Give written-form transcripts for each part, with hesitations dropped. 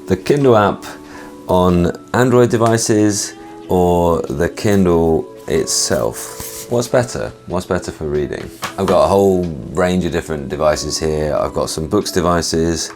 The Kindle app on Android devices or the Kindle itself? What's better? What's better for reading? I've got a whole range of different devices here. I've got some Boox devices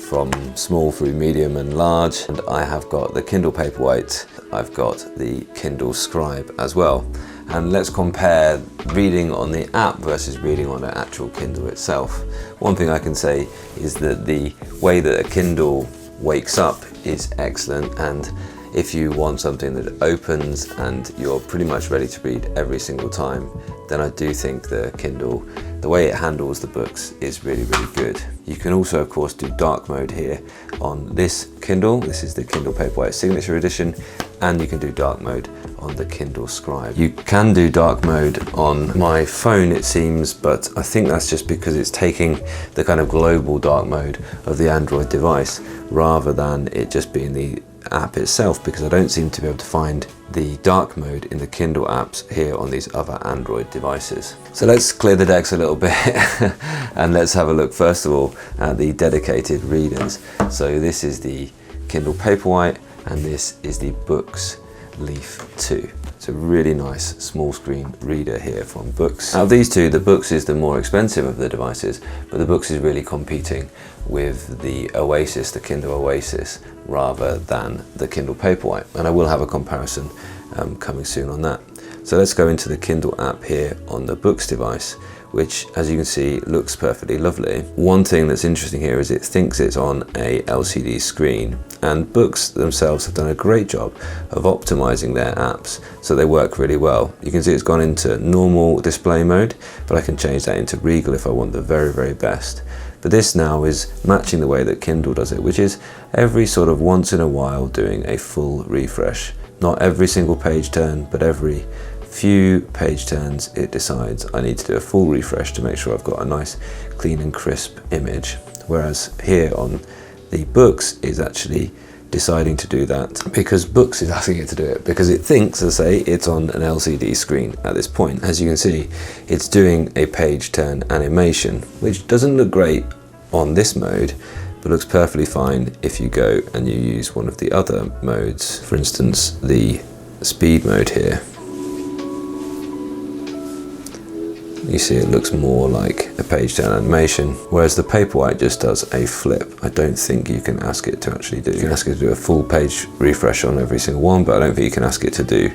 from small through medium and large, and I have got the Kindle Paperwhite. I've got the Kindle Scribe as well. And let's compare reading on the app versus reading on the actual Kindle itself. One thing I can say is that the way that a Kindle wakes up is excellent, and if you want something that opens and you're pretty much ready to read every single time, then I do think the Kindle, the way it handles the books is really, really good. You can also, of course, do dark mode here on this Kindle. This is the Kindle Paperwhite Signature Edition, and you can do dark mode on the Kindle Scribe. You can do dark mode on my phone, it seems, but I think that's just because it's taking the kind of global dark mode of the Android device rather than it just being the app itself, because I don't seem to be able to find the dark mode in the Kindle apps here on these other Android devices. So let's clear the decks a little bit and let's have a look first of all at the dedicated readers. So this is the Kindle Paperwhite and this is the Boox Leaf 2. It's a really nice small screen reader here from Boox. Out of these two, the Boox is the more expensive of the devices, but the Boox is really competing with the Oasis, the Kindle Oasis, rather than the Kindle Paperwhite. And I will have a comparison coming soon on that. So let's go into the Kindle app here on the Boox device, which, as you can see, looks perfectly lovely. One thing that's interesting here is it thinks it's on a LCD screen, and Boox themselves have done a great job of optimizing their apps so they work really well. You can see it's gone into normal display mode, but I can change that into Regal if I want the very, very best. But this now is matching the way that Kindle does it, which is every sort of once in a while doing a full refresh. Not every single page turn, but every few page turns it decides I need to do a full refresh to make sure I've got a nice clean and crisp image. Whereas here on the Boox is actually deciding to do that because Boox is asking it to do it, because it thinks, as I say, it's on an LCD screen at this point. As you can see, it's doing a page turn animation, which doesn't look great on this mode, but looks perfectly fine if you go and you use one of the other modes, for instance the speed mode here. You see it looks more like a page turn animation, whereas the Paperwhite just does a flip. I don't think you can ask it to actually do. You can ask it to do a full page refresh on every single one, but I don't think you can ask it to do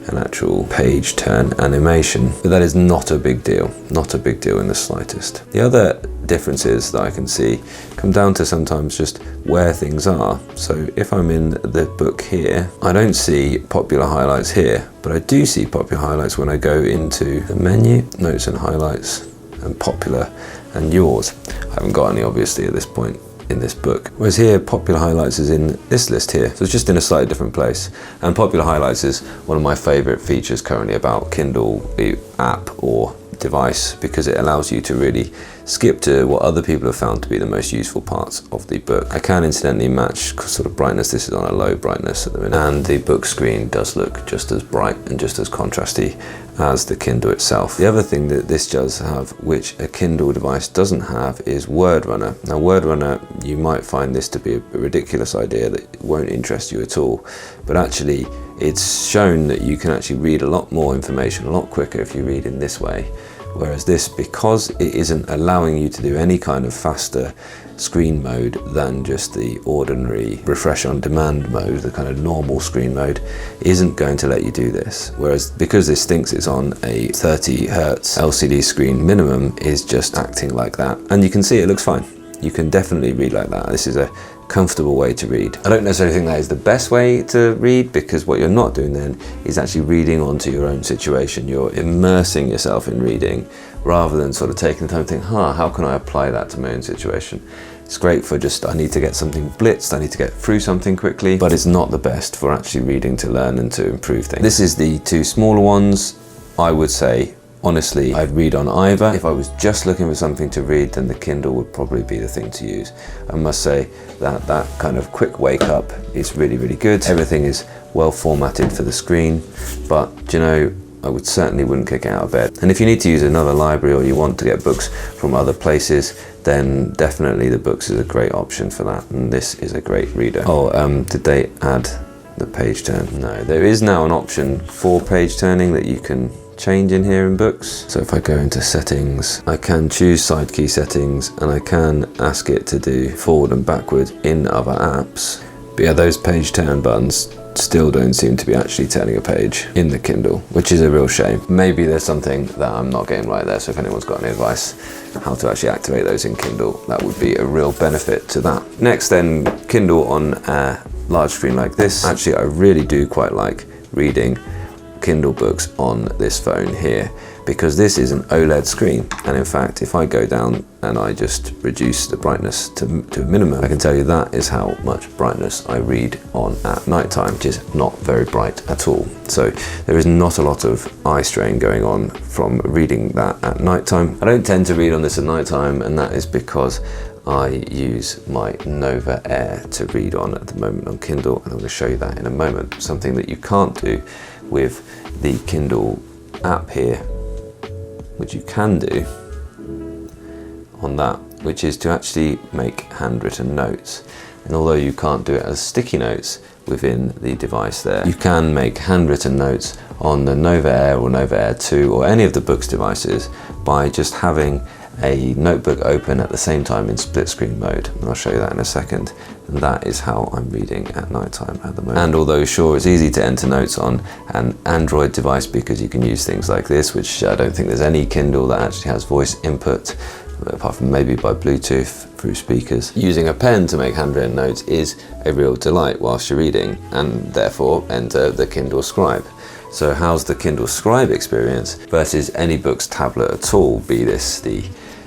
an actual page turn animation. But that is not a big deal, not a big deal in the slightest. The other differences that I can see come down to sometimes just where things are. So if I'm in the book here, I don't see popular highlights here, but I do see popular highlights when I go into the menu, notes and highlights, and popular and yours. I haven't got any obviously at this point in this book. Whereas here, popular highlights is in this list here. So it's just in a slightly different place. And popular highlights is one of my favorite features currently about Kindle, the app or device, because it allows you to really skip to what other people have found to be the most useful parts of the book. I can incidentally match sort of brightness. This is on a low brightness at the minute, and the book screen does look just as bright and just as contrasty as the Kindle itself. The other thing that this does have, which a Kindle device doesn't have, is Word Runner. Now Word Runner, you might find this to be a ridiculous idea that won't interest you at all, but actually it's shown that you can actually read a lot more information a lot quicker if you read in this way. Whereas this, because it isn't allowing you to do any kind of faster screen mode than just the ordinary refresh on demand mode, the kind of normal screen mode, isn't going to let you do this. Whereas because this thinks it's on a 30 Hertz LCD screen, minimum is just acting like that. And you can see it looks fine. You can definitely read like that. This is a comfortable way to read. I don't necessarily think that is the best way to read, because what you're not doing then is actually reading onto your own situation. You're immersing yourself in reading rather than sort of taking the time to think, how can I apply that to my own situation? It's great for just, I need to get something blitzed, I need to get through something quickly, but it's not the best for actually reading to learn and to improve things. This is the two smaller ones. I would say, honestly, I'd read on either. If I was just looking for something to read, then the Kindle would probably be the thing to use. I must say that that kind of quick wake up is really, really good. Everything is well formatted for the screen, but you know, I wouldn't kick it out of bed. And if you need to use another library or you want to get books from other places, then definitely the Boox is a great option for that, and this is a great reader. Oh, did they add the page turn? No, there is now an option for page turning that you can change in here in Boox. So if I go into settings, I can choose side key settings, and I can ask it to do forward and backward in other apps. But yeah, those page turn buttons still don't seem to be actually turning a page in the Kindle, which is a real shame. Maybe there's something that I'm not getting right there, so if anyone's got any advice how to actually activate those in Kindle, that would be a real benefit to that. Next then, Kindle on a large screen like this. Actually, I really do quite like reading Kindle books on this phone here, because this is an OLED screen, and in fact if I go down and I just reduce the brightness to a minimum, I can tell you that is how much brightness I read on at night time, which is not very bright at all. So there is not a lot of eye strain going on from reading that at night time. I don't tend to read on this at night time, and that is because I use my Nova Air to read on at the moment on Kindle, and I'm going to show you that in a moment. Something that you can't do with the Kindle app here, which you can do on that, which is to actually make handwritten notes. And although you can't do it as sticky notes within the device there, you can make handwritten notes on the Nova Air or Nova Air 2 or any of the Boox devices by just having a notebook open at the same time in split screen mode, and I'll show you that in a second. And that is how I'm reading at night time at the moment. And although sure, it's easy to enter notes on an Android device because you can use things like this, which I don't think there's any Kindle that actually has voice input, apart from maybe by Bluetooth through speakers. Using a pen to make handwritten notes is a real delight whilst you're reading, and therefore enter the Kindle Scribe. So how's the Kindle Scribe experience versus any Boox tablet at all, be this the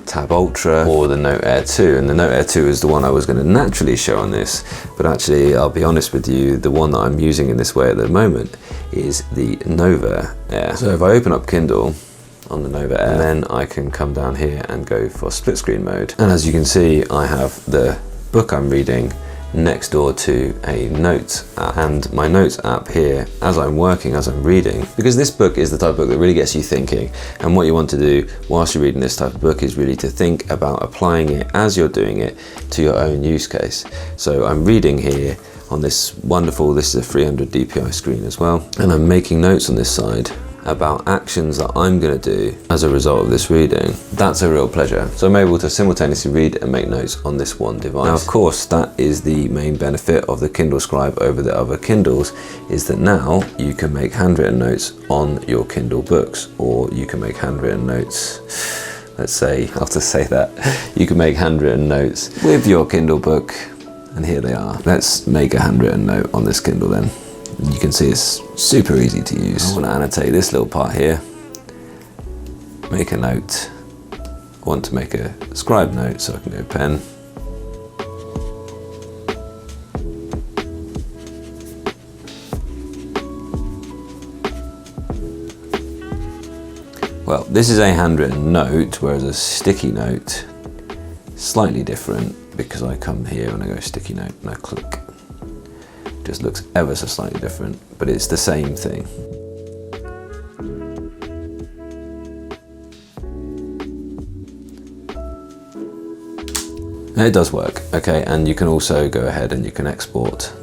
Tab Ultra or the Note Air 2? And the Note Air 2 is the one I was going to naturally show on this, but actually I'll be honest with you, the one that I'm using in this way at the moment is the Nova Air. So if I open up Kindle on the Nova Air, and then I can come down here and go for split screen mode, and as you can see I have the book I'm reading next door to a notes app, and my notes app here as I'm working, as I'm reading, because this book is the type of book that really gets you thinking, and what you want to do whilst you're reading this type of book is really to think about applying it as you're doing it to your own use case. So I'm reading here on this wonderful, this is a 300 DPI screen as well, and I'm making notes on this side about actions that I'm going to do as a result of this reading. That's a real pleasure. So I'm able to simultaneously read and make notes on this one device. Now of course that is the main benefit of the Kindle Scribe over the other Kindles, is that now you can make handwritten notes on your Kindle books, or you can make handwritten notes, let's say, I'll have to say that, you can make handwritten notes with your Kindle book, and here they are. Let's make a handwritten note on this Kindle then. You can see it's super easy to use. I want to annotate this little part here, make a note. I want to make a scribe note, so I can go pen. Well, this is a handwritten note, whereas a sticky note, slightly different, because I come here and I go sticky note and I click. Just looks ever so slightly different, but it's the same thing. And it does work, okay, and you can also go ahead and you can export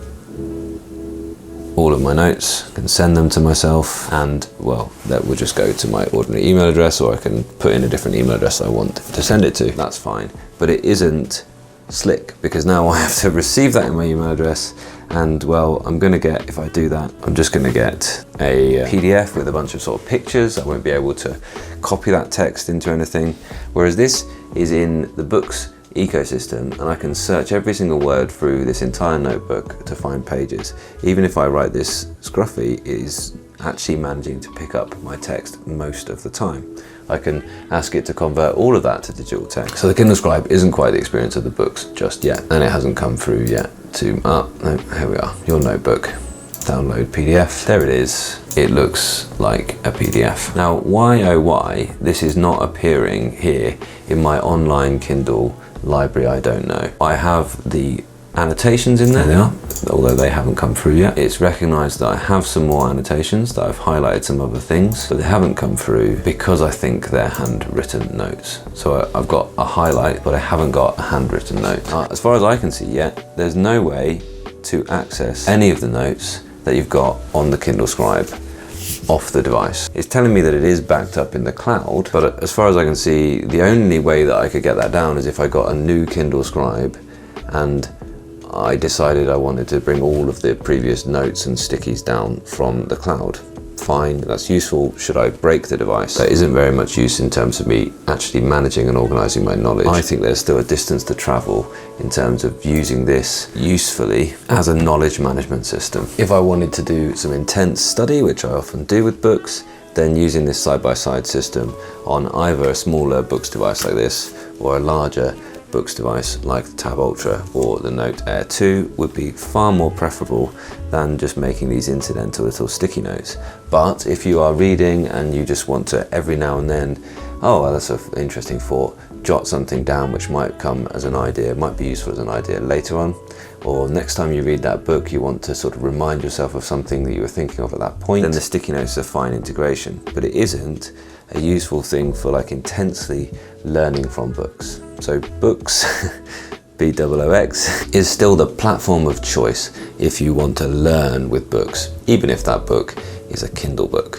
all of my notes, I can send them to myself, and well, that will just go to my ordinary email address, or I can put in a different email address I want to send it to. That's fine, but it isn't slick, because now I have to receive that in my email address, and well, I'm gonna get, if I do that, I'm just gonna get a PDF with a bunch of sort of pictures. I won't be able to copy that text into anything, whereas this is in the Boox ecosystem, and I can search every single word through this entire notebook to find pages. Even if I write this scruffy, it is actually managing to pick up my text most of the time. I can ask it to convert all of that to digital text. So the Kindle Scribe isn't quite the experience of the Boox just yet, and it hasn't come through yet to, no, here we are, your notebook. Download PDF, there it is. It looks like a PDF. Now, why oh why this is not appearing here in my online Kindle library, I don't know. I have the annotations in there. There they are. although they haven't come through yet. It's recognised that I have some more annotations, that I've highlighted some other things, but they haven't come through because I think they're handwritten notes. So I've got a highlight, but I haven't got a handwritten note. As far as I can see yet, there's no way to access any of the notes that you've got on the Kindle Scribe off the device. It's telling me that it is backed up in the cloud, but as far as I can see, the only way that I could get that down is if I got a new Kindle Scribe and I decided I wanted to bring all of the previous notes and stickies down from the cloud. Fine, that's useful. Should I break the device? There isn't very much use in terms of me actually managing and organising my knowledge. I think there's still a distance to travel in terms of using this usefully as a knowledge management system. If I wanted to do some intense study, which I often do with books, then using this side-by-side system on either a smaller Boox device like this or a larger Boox device like the Tab Ultra or the Note Air 2 would be far more preferable than just making these incidental little sticky notes. But if you are reading and you just want to every now and then, oh, well, that's an interesting thought, jot something down which might come as an idea, might be useful as an idea later on, or next time you read that book you want to sort of remind yourself of something that you were thinking of at that point, then the sticky notes are fine integration. But it isn't a useful thing for like intensely learning from books. So Boox, BOOX, is still the platform of choice if you want to learn with books, even if that book is a Kindle book.